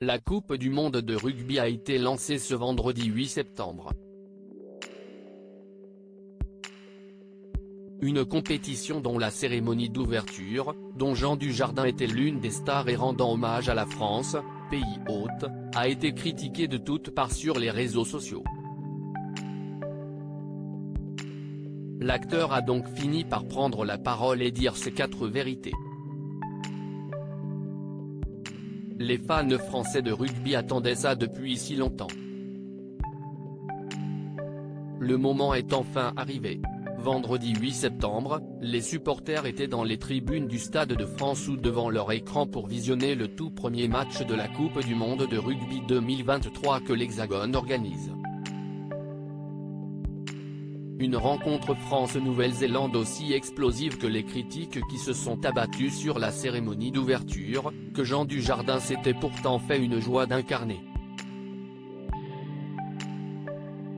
La Coupe du monde de rugby a été lancée ce vendredi 8 septembre. Une compétition dont la cérémonie d'ouverture, dont Jean Dujardin était l'une des stars et rendant hommage à la France, pays hôte, a été critiquée de toutes parts sur les réseaux sociaux. L'acteur a donc fini par prendre la parole et dire ses 4 vérités. Les fans français de rugby attendaient ça depuis si longtemps. Le moment est enfin arrivé. Vendredi 8 septembre, les supporters étaient dans les tribunes du Stade de France ou devant leur écran pour visionner le tout premier match de la Coupe du monde de rugby 2023 que l'Hexagone organise. Une rencontre France-Nouvelle-Zélande aussi explosive que les critiques qui se sont abattues sur la cérémonie d'ouverture, que Jean Dujardin s'était pourtant fait une joie d'incarner.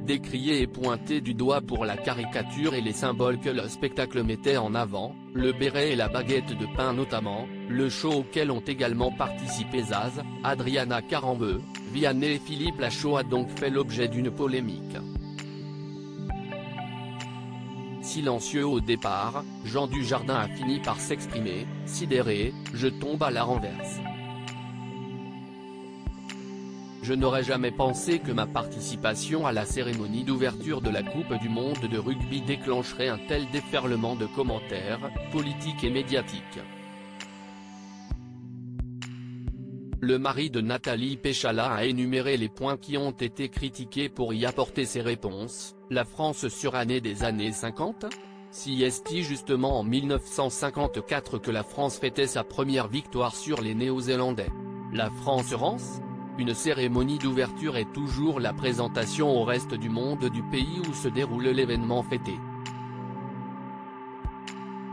Décrié et pointé du doigt pour la caricature et les symboles que le spectacle mettait en avant, le béret et la baguette de pain notamment, le show auquel ont également participé Zaz, Adriana Karembeu, Vianney et Philippe Lachaud a donc fait l'objet d'une polémique. Silencieux au départ, Jean Dujardin a fini par s'exprimer, sidéré, « Je tombe à la renverse. Je n'aurais jamais pensé que ma participation à la cérémonie d'ouverture de la Coupe du monde de rugby déclencherait un tel déferlement de commentaires, politiques et médiatiques. » Le mari de Nathalie Péchala a énuméré les points qui ont été critiqués pour y apporter ses réponses. La France surannée des années 50 ? Si est justement en 1954 que la France fêtait sa première victoire sur les Néo-Zélandais. La France rance ? Une cérémonie d'ouverture est toujours la présentation au reste du monde du pays où se déroule l'événement fêté.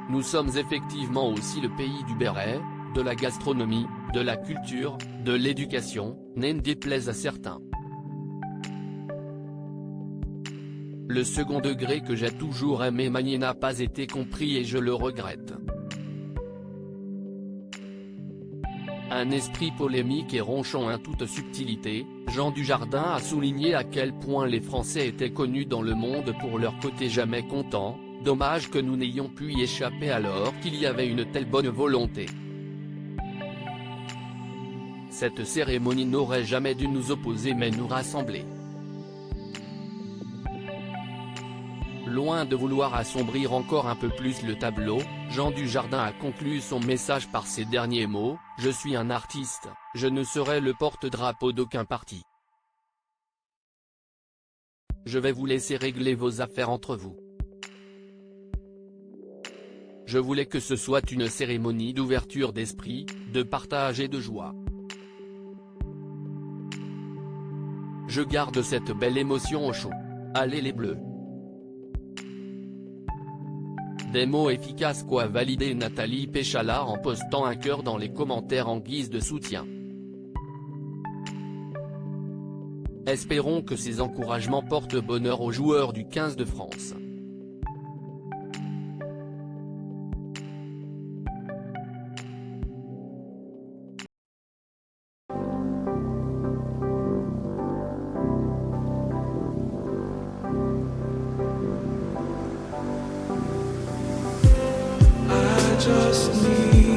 Nous sommes effectivement aussi le pays du béret, de la gastronomie, de la culture, de l'éducation, n'en déplaise à certains. Le second degré que j'ai toujours aimé manier n'a pas été compris et je le regrette. Un esprit polémique et ronchon en toute subtilité, Jean Dujardin a souligné à quel point les Français étaient connus dans le monde pour leur côté jamais content, dommage que nous n'ayons pu y échapper alors qu'il y avait une telle bonne volonté. Cette cérémonie n'aurait jamais dû nous opposer mais nous rassembler. Loin de vouloir assombrir encore un peu plus le tableau, Jean Dujardin a conclu son message par ces derniers mots, « Je suis un artiste, je ne serai le porte-drapeau d'aucun parti. Je vais vous laisser régler vos affaires entre vous. Je voulais que ce soit une cérémonie d'ouverture d'esprit, de partage et de joie. Je garde cette belle émotion au chaud. Allez les Bleus !» Des mots efficaces qu'a validé Nathalie Péchala en postant un cœur dans les commentaires en guise de soutien. Espérons que ces encouragements portent bonheur aux joueurs du 15 de France. Just need